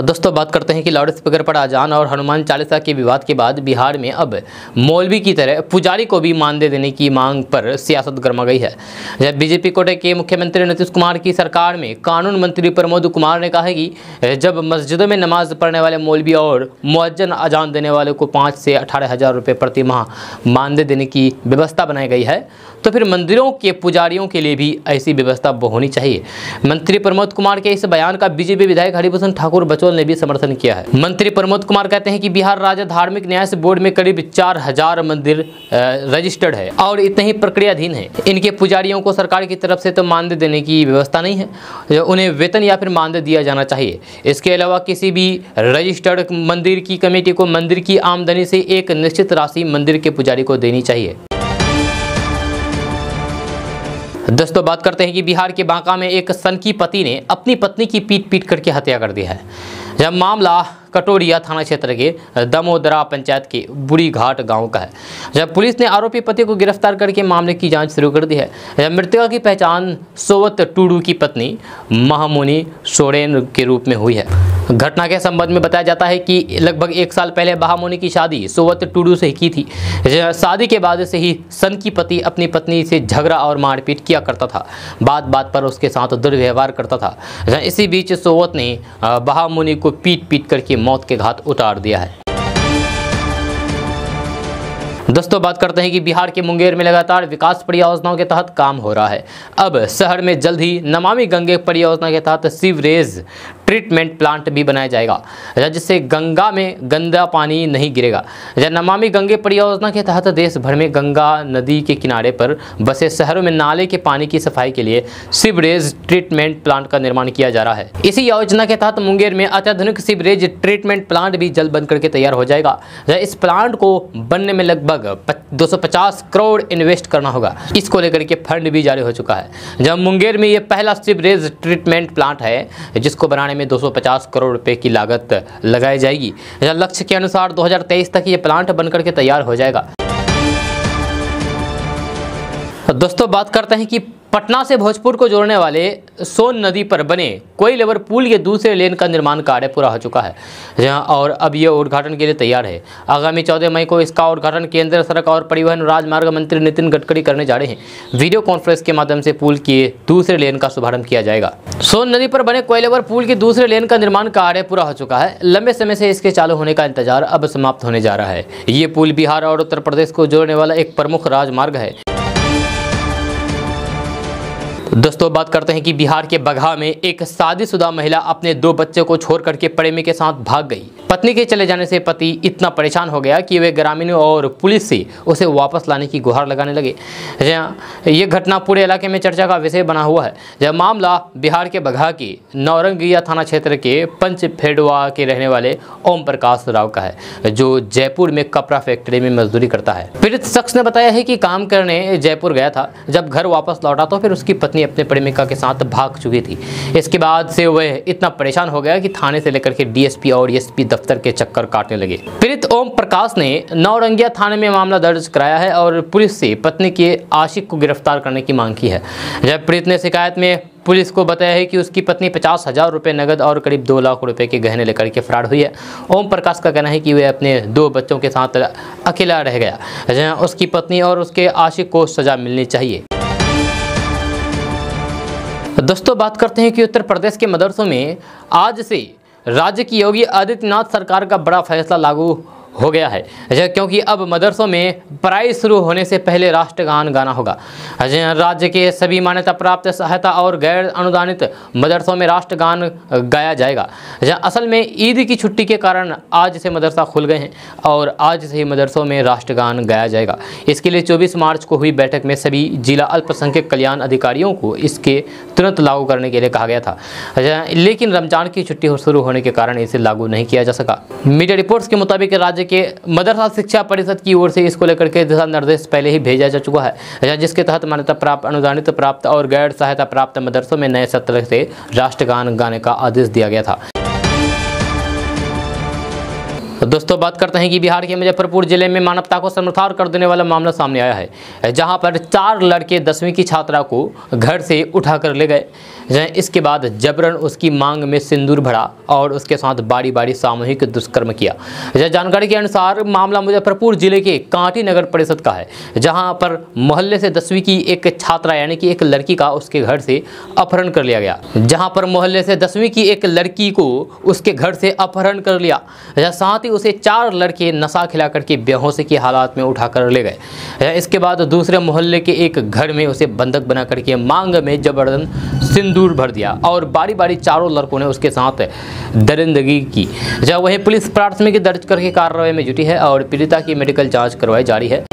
दोस्तों बात करते हैं कि लाउड स्पीकर पर अजान और हनुमान चालीसा के विवाद के बाद बिहार में अब मौलवी की तरह पुजारी को भी मानदेय देने की मांग पर सियासत गर्मा गई है। जब बीजेपी कोटे के मुख्यमंत्री नीतीश कुमार की सरकार में कानून मंत्री प्रमोद कुमार ने कहा है कि जब मस्जिदों में नमाज पढ़ने वाले मौलवी और मुअज्जन अजान देने वाले को 5 से 18,000 रुपये प्रति माह मानदेय देने की व्यवस्था बनाई गई है, तो फिर मंदिरों के पुजारियों के लिए भी ऐसी व्यवस्था होनी चाहिए। मंत्री प्रमोद कुमार के इस बयान का बीजेपी विधायक हरिभूषण ठाकुर बचौल ने भी समर्थन किया है। मंत्री प्रमोद कुमार कहते हैं कि बिहार राज्य धार्मिक न्यास बोर्ड में करीब 4,000 मंदिर रजिस्टर्ड है और इतने ही प्रक्रियाधीन है। इनके पुजारियों को सरकार की तरफ से तो मानदेय देने की व्यवस्था नहीं है, उन्हें वेतन या फिर मानदेय दिया जाना चाहिए। इसके अलावा किसी भी रजिस्टर्ड मंदिर की कमेटी को मंदिर की आमदनी से एक निश्चित राशि मंदिर के पुजारी को देनी चाहिए। दोस्तों बात करते हैं कि बिहार के बांका में एक सनकी पति ने अपनी पत्नी की पीट करके हत्या कर दी है। जब मामला कटोरिया थाना क्षेत्र के दमोदरा पंचायत के बुरी घाट गांव का है। जब पुलिस ने आरोपी पति को गिरफ्तार करके मामले की जांच शुरू कर दी है। जब मृतका की पहचान सोवत टूडू की पत्नी महामुनि सोरेन के रूप में हुई है। घटना के संबंध में बताया जाता है कि लगभग 1 साल पहले महामुनि की शादी सोवत टूडू से की थी। शादी के बाद से ही सन की पति अपनी पत्नी से झगड़ा और मारपीट किया करता था, बात बात पर उसके साथ दुर्व्यवहार करता था। इसी बीच सोवत ने महामुनि को पीट करके मौत के घाट उतार दिया है। दोस्तों बात करते हैं कि बिहार के मुंगेर में लगातार विकास परियोजनाओं के तहत काम हो रहा है। अब शहर में जल्द ही नमामि गंगे परियोजना के तहत सीवरेज ट्रीटमेंट प्लांट भी बनाया जाएगा, जिससे गंगा में गंदा पानी नहीं गिरेगा। नमामि गंगे परियोजना के तहत देश भर में गंगा नदी के किनारे पर बसे शहरों में नाले के पानी की सफाई के लिए सीवरेज ट्रीटमेंट प्लांट का निर्माण किया जा रहा है। इसी योजना के तहत मुंगेर में अत्याधुनिक सीवरेज ट्रीटमेंट प्लांट भी जल्द बन करके तैयार हो जाएगा। इस प्लांट को बनने में लगभग 250 करोड़ इन्वेस्ट करना होगा। इसको लेकर के फंड भी जारी हो चुका है। जब मुंगेर में ये पहला सीवरेज ट्रीटमेंट प्लांट है जिसको बनाने में 250 करोड़ रुपए की लागत लगाई जाएगी। लक्ष्य के अनुसार 2023 तक ये प्लांट बनकर के तैयार हो जाएगा। दोस्तों बात करते हैं कि पटना से भोजपुर को जोड़ने वाले सोन नदी पर बने कोइलवर पुल के दूसरे लेन का निर्माण कार्य पूरा हो चुका है, जहां और अब ये उद्घाटन के लिए तैयार है। आगामी 14 मई को इसका उद्घाटन केंद्रीय सड़क और परिवहन राजमार्ग मंत्री नितिन गडकरी करने जा रहे हैं। वीडियो कॉन्फ्रेंस के माध्यम से पुल के दूसरे लेन का शुभारंभ किया जाएगा। सोन नदी पर बने कोइलवर पुल के दूसरे लेन का निर्माण कार्य पूरा हो चुका है। लंबे समय से इसके चालू होने का इंतजार अब समाप्त होने जा रहा है। ये पुल बिहार और उत्तर प्रदेश को जोड़ने वाला एक प्रमुख राजमार्ग है। दोस्तों बात करते हैं कि बिहार के बगहा में एक शादीशुदा महिला अपने 2 बच्चे को छोड़ करके प्रेमी के साथ भाग गई। पत्नी के चले जाने से पति इतना परेशान हो गया कि वे ग्रामीणों और पुलिस से उसे वापस लाने की गुहार लगाने लगे। ये घटना पूरे इलाके में चर्चा का विषय बना हुआ है। यह मामला बिहार के बगहा के नौरंगिया थाना क्षेत्र के पंचफेड़वा के रहने वाले ओम प्रकाश राव का है, जो जयपुर में कपड़ा फैक्ट्री में मजदूरी करता है। पीड़ित शख्स ने बताया है कि काम करने जयपुर गया था। जब घर वापस लौटा तो फिर उसकी पत्नी अपने प्रेमिका के साथ भाग चुकी थी। इसके बाद से वह इतना परेशान हो गया कि थाने से लेकर के डीएसपी और एसपी दफ्तर के चक्कर काटने लगे। पीड़ित ओम प्रकाश ने नौरंगिया थाने में मामला दर्ज कराया है और पुलिस से पत्नी के आशिक को गिरफ्तार करने की मांग की है। जब पीड़ित ने शिकायत में पुलिस को बताया है कि उसकी पत्नी 50,000 रुपये नगद और करीब 2 लाख रुपए के गहने लेकर के फरार हुई है। ओम प्रकाश का कहना है कि वह अपने 2 बच्चों के साथ अकेला रह गया, जहां उसकी पत्नी और उसके आशिक को सजा मिलनी चाहिए। दोस्तों बात करते हैं कि उत्तर प्रदेश के मदरसों में आज से राज्य की योगी आदित्यनाथ सरकार का बड़ा फैसला लागू हो गया है, क्योंकि अब मदरसों में पढ़ाई शुरू होने से पहले राष्ट्रगान गाना होगा। राज्य के सभी मान्यता प्राप्त सहायता और गैर अनुदानित मदरसों में राष्ट्रगान गाया जाएगा। असल में ईद की छुट्टी के कारण आज से मदरसा खुल गए हैं और आज से ही मदरसों में राष्ट्रगान गाया जाएगा। इसके लिए 24 मार्च को हुई बैठक में सभी जिला अल्पसंख्यक कल्याण अधिकारियों को इसके तुरंत लागू करने के लिए कहा गया था, लेकिन रमजान की छुट्टी शुरू होने के कारण इसे लागू नहीं किया जा सका। मीडिया रिपोर्ट्स के मुताबिक राज्य के मदरसा शिक्षा परिषद की ओर से इसको लेकर के दिशा निर्देश पहले ही भेजा जा चुका है, जिसके तहत मान्यता प्राप्त, अनुदानित प्राप्त और गैर सहायता प्राप्त मदरसों में नए सत्र से राष्ट्रगान गाने का आदेश दिया गया था। दोस्तों बात करते हैं कि बिहार के मुजफ्फरपुर जिले में मानवता को शर्मसार कर देने वाला मामला सामने आया है, जहां पर 4 लड़के 10वीं की छात्रा को घर से उठाकर ले गए। इसके बाद जबरन उसकी मांग में सिंदूर भरा और उसके साथ बारी बारी सामूहिक दुष्कर्म किया। जानकारी के अनुसार मामला मुजफ्फरपुर जिले के कांटी नगर परिषद का है, जहां पर मोहल्ले से 10वीं की एक छात्रा यानी कि एक लड़की का उसके घर से अपहरण कर लिया गया। जहां पर मोहल्ले से 10वीं की एक लड़की को उसके घर से अपहरण कर लिया, साथ ही उसे 4 लड़के नशा खिला करके बेहोशी की हालात में उठाकर ले गए। इसके बाद दूसरे मोहल्ले के एक घर में उसे बंधक बना करके मांग में जबरदन सिंदूर भर दिया और बारी बारी चारों लड़कों ने उसके साथ दरिंदगी की। जहाँ वहीं पुलिस प्राथमिकी दर्ज करके कार्रवाई में जुटी है और पीड़िता की मेडिकल जांच करवाई जा रही है।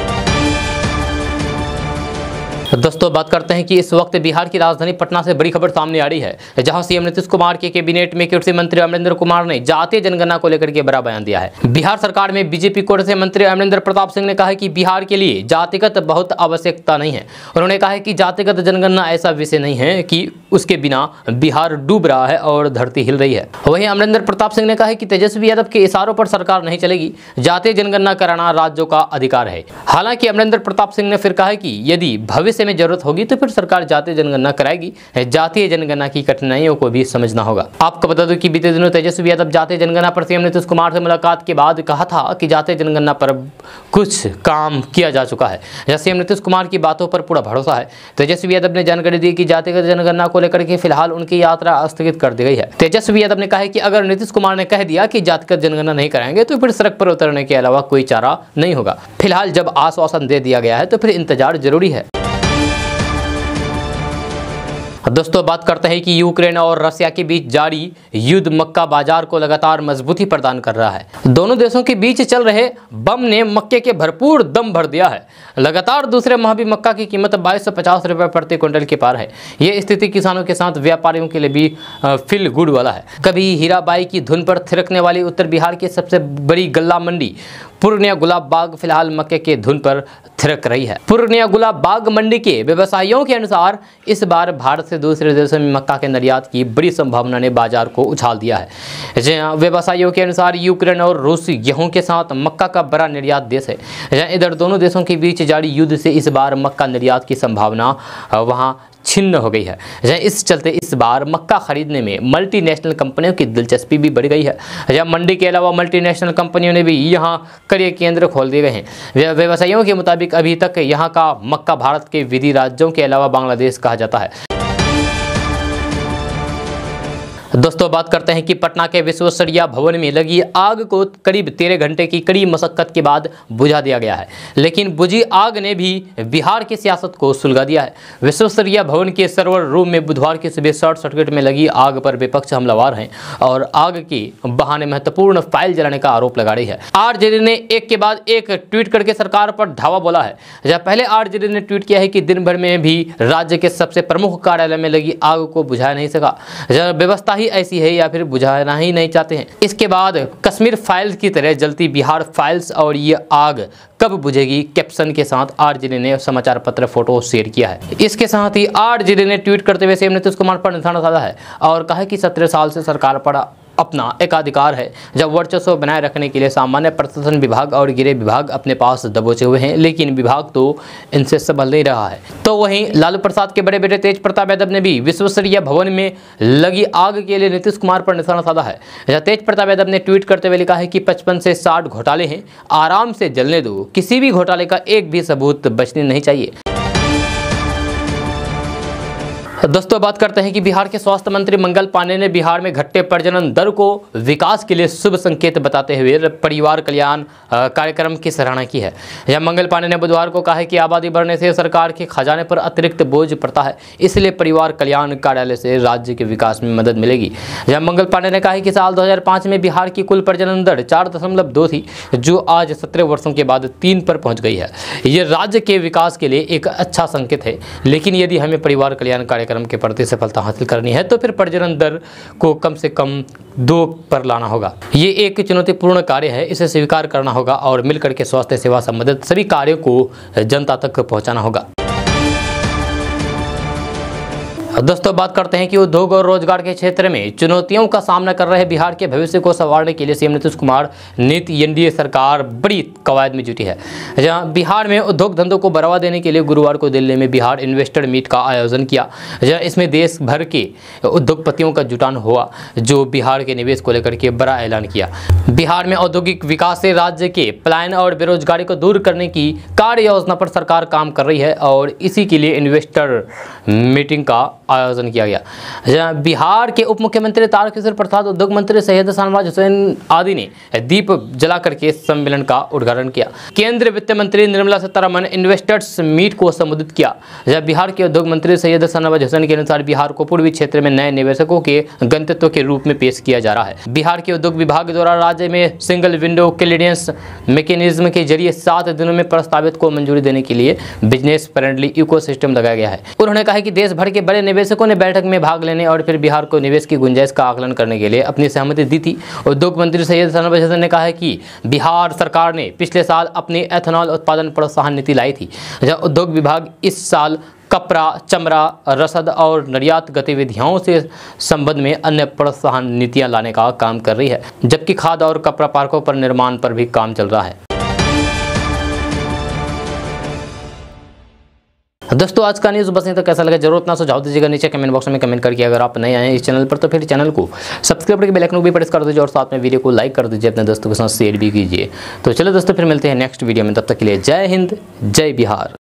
दोस्तों बात करते हैं कि इस वक्त बिहार की राजधानी पटना से बड़ी खबर सामने आ रही है, जहां सीएम नीतीश कुमार के कैबिनेट में कृषि मंत्री अमरिंदर कुमार ने जातीय जनगणना को लेकर के बड़ा बयान दिया है। बिहार सरकार में बीजेपी कोटे से मंत्री अमरिंदर प्रताप सिंह ने कहा है कि बिहार के लिए जातिगत बहुत आवश्यकता नहीं है। उन्होंने कहा है कि जातिगत जनगणना ऐसा विषय नहीं है कि उसके बिना बिहार डूब रहा है और धरती हिल रही है। वहीं अमरिंदर प्रताप सिंह ने कहा है कि तेजस्वी यादव के इशारों पर सरकार नहीं चलेगी, जातीय जनगणना कराना राज्यों का अधिकार है। हालांकि अमरिंदर प्रताप सिंह ने फिर कहा है कि यदि भविष्य में जरूरत होगी तो फिर सरकार जातीय जनगणना कराएगी। जातीय जनगणना की कठिनाइयों को भी समझना होगा। आपको बता दूं कि बीते दिनों तेजस्वी यादव जातीय जनगणना पर सीएम नीतीश कुमार से मुलाकात के बाद कहा था कि जातीय जनगणना पर कुछ काम किया जा चुका है। सीएम नीतीश कुमार की बातों पर पूरा भरोसा है। तेजस्वी यादव ने जानकारी दी कि जातिगत जनगणना को लेकर के फिलहाल उनकी यात्रा स्थगित कर दी गई है। तेजस्वी यादव ने कहा कि अगर नीतीश कुमार ने कह दिया कि जातिगत जनगणना नहीं कराएंगे तो फिर सड़क पर उतरने के अलावा कोई चारा नहीं होगा। फिलहाल जब आश्वासन दे दिया गया है तो फिर इंतजार जरूरी है। दोस्तों बात करते हैं कि यूक्रेन और रशिया के बीच जारी युद्ध मक्का बाजार को लगातार मजबूती प्रदान कर रहा है। दोनों देशों के बीच चल रहे बम ने मक्के के भरपूर दम भर दिया है। लगातार दूसरे माह भी मक्का की कीमत 2250 रुपये प्रति क्विंटल के पार है। ये स्थिति किसानों के साथ व्यापारियों के लिए भी फील गुड वाला है। कभी हीराबाई की धुन पर थिरकने वाली उत्तर बिहार की सबसे बड़ी गल्ला मंडी पूर्णिया गुलाब बाग फिलहाल मक्के के धुन पर थिरक रही है। पूर्णिया गुलाब बाग मंडी के व्यवसायियों के अनुसार इस बार भारत से दूसरे देशों में मक्का के निर्यात की बड़ी संभावना ने बाजार को उछाल दिया है। जहां व्यवसायियों के अनुसार यूक्रेन और रूस गेहूं के साथ मक्का का बड़ा निर्यात देश है। जहां इधर दोनों देशों के बीच जारी युद्ध से इस बार मक्का निर्यात की संभावना वहां छिन्न हो गई है। इस चलते इस बार मक्का खरीदने में मल्टीनेशनल कंपनियों की दिलचस्पी भी बढ़ गई है। जहाँ मंडी के अलावा मल्टीनेशनल कंपनियों ने भी यहाँ क्रय केंद्र खोल दिए गए हैं। व्यवसायियों के मुताबिक अभी तक यहाँ का मक्का भारत के विधि राज्यों के अलावा बांग्लादेश कहा जाता है। दोस्तों बात करते हैं कि पटना के विश्वेश्वरैया भवन में लगी आग को करीब 13 घंटे की कड़ी मशक्कत के बाद बुझा दिया गया है, लेकिन बुझी आग ने भी बिहार की सियासत को सुलगा दिया है। विश्वेश्वरैया भवन के सर्वर रूम में बुधवार की सुबह शॉर्ट सर्किट में लगी आग पर विपक्ष हमलावर हैं और आग के बहाने महत्वपूर्ण फाइल जलाने का आरोप लगा रही है। आरजेडी ने एक के बाद एक ट्वीट करके सरकार पर धावा बोला है। जहाँ पहले आरजेडी ने ट्वीट किया है कि दिन भर में भी राज्य के सबसे प्रमुख कार्यालय में लगी आग को बुझा नहीं सका, व्यवस्था ही ऐसी है या फिर बुझाना ही नहीं चाहते हैं। इसके बाद कश्मीर फाइल्स की तरह जलती बिहार फाइल्स और ये आग कब बुझेगी कैप्शन के साथ आरजेडी ने समाचार पत्र फोटो शेयर किया है। इसके साथ ही आरजेडी ने ट्वीट करते हुए सीएम नीतीश कुमार पर निशाना साधा है और कहा कि 17 साल से सरकार पर अपना एकाधिकार है, जब वर्चस्व बनाए रखने के लिए सामान्य प्रशासन विभाग और गृह विभाग अपने पास दबोचे हुए हैं, लेकिन विभाग तो इनसे संभल नहीं रहा है। तो वहीं लालू प्रसाद के बड़े बेटे तेज प्रताप यादव ने भी विश्वेश्वरैया भवन में लगी आग के लिए नीतीश कुमार पर निशाना साधा है। तेज प्रताप यादव ने ट्वीट करते हुए लिखा है कि 55 से 60 घोटाले हैं, आराम से जलने दो, किसी भी घोटाले का एक भी सबूत बचने नहीं चाहिए। दोस्तों बात करते हैं कि बिहार के स्वास्थ्य मंत्री मंगल पांडे ने बिहार में घटते प्रजनन दर को विकास के लिए शुभ संकेत बताते हुए परिवार कल्याण कार्यक्रम की सराहना की है। यह मंगल पांडे ने बुधवार को कहा है कि आबादी बढ़ने से सरकार के खजाने पर अतिरिक्त बोझ पड़ता है, इसलिए परिवार कल्याण कार्यालय से राज्य के विकास में मदद मिलेगी। यह मंगल पांडे ने कहा है कि साल 2005 में बिहार की कुल प्रजनन दर 4.2 थी, जो आज 17 वर्षों के बाद 3 पर पहुँच गई है। ये राज्य के विकास के लिए एक अच्छा संकेत है, लेकिन यदि हमें परिवार कल्याण कार्यक्रम के प्रति सफलता हासिल करनी है तो फिर प्रजनन दर को कम से कम 2 पर लाना होगा। ये एक चुनौतीपूर्ण कार्य है, इसे स्वीकार करना होगा और मिलकर के स्वास्थ्य सेवा संबंधित सभी कार्यों को जनता तक पहुंचाना होगा। दोस्तों बात करते हैं कि उद्योग और रोजगार के क्षेत्र में चुनौतियों का सामना कर रहे बिहार के भविष्य को संवारने के लिए सीएम नीतीश कुमार नीति एनडीए सरकार बड़ी कवायद में जुटी है। जहां बिहार में उद्योग धंधों को बढ़ावा देने के लिए गुरुवार को दिल्ली में बिहार इन्वेस्टर मीट का आयोजन किया। जहां इसमें देश भर के उद्योगपतियों का जुटान हुआ, जो बिहार के निवेश को लेकर के बड़ा ऐलान किया। बिहार में औद्योगिक विकास से राज्य के पलायन और बेरोजगारी को दूर करने की कार्य योजना पर सरकार काम कर रही है और इसी के लिए इन्वेस्टर मीटिंग का आयोजन किया गया। जहां बिहार के उप मुख्यमंत्री तारकिशोर प्रसाद, उद्योग मंत्री सैयद शाहनवाज हुसैन आदि ने दीप जला करके सम्मेलन का उद्घाटन किया। केंद्रीय वित्त मंत्री निर्मला सीतारमण इन्वेस्टर्स मीट को संबोधित किया। जहां बिहार के उद्योग मंत्री सैयद शाहनवाज हुसैन के अनुसार बिहार को पूर्वी क्षेत्र में नए निवेशकों के गंतव्य के रूप में पेश किया जा रहा है। बिहार के उद्योग विभाग द्वारा राज्य में सिंगल विंडो क्लियरेंस मैकेनिज्म के जरिए 7 दिनों में प्रस्तावित को मंजूरी देने के लिए बिजनेस फ्रेंडली इकोसिस्टम लगाया गया है। उन्होंने कहा कि देश भर के बड़े निवेशकों ने बैठक में भाग लेने और फिर बिहार को निवेश की गुंजाइश का आकलन करने के लिए अपनी सहमति दी थी। उद्योग मंत्री सैयद शाहनवाज हुसैन ने कहा है कि बिहार सरकार ने पिछले साल अपनी एथेनॉल उत्पादन प्रोत्साहन नीति लाई थी, जहां उद्योग विभाग इस साल कपड़ा, चमड़ा, रसद और निर्यात गतिविधियों से संबंध में अन्य प्रोत्साहन नीतियां लाने का काम कर रही है, जबकि खाद और कपड़ा पार्कों पर निर्माण पर भी काम चल रहा है। दोस्तों आज का न्यूज़ बस यहीं तक। कैसा लगा जरूर अपना सुझाव दीजिएगा नीचे कमेंट बॉक्स में कमेंट करके। अगर आप नए आए हैं इस चैनल पर तो फिर चैनल को सब्सक्राइब करके बेल आइकन को भी प्रेस कर दीजिए और साथ में वीडियो को लाइक कर दीजिए, अपने दोस्तों के साथ शेयर भी कीजिए। तो चलो दोस्तों फिर मिलते हैं नेक्स्ट वीडियो में, तब तक के लिए जय हिंद, जय बिहार।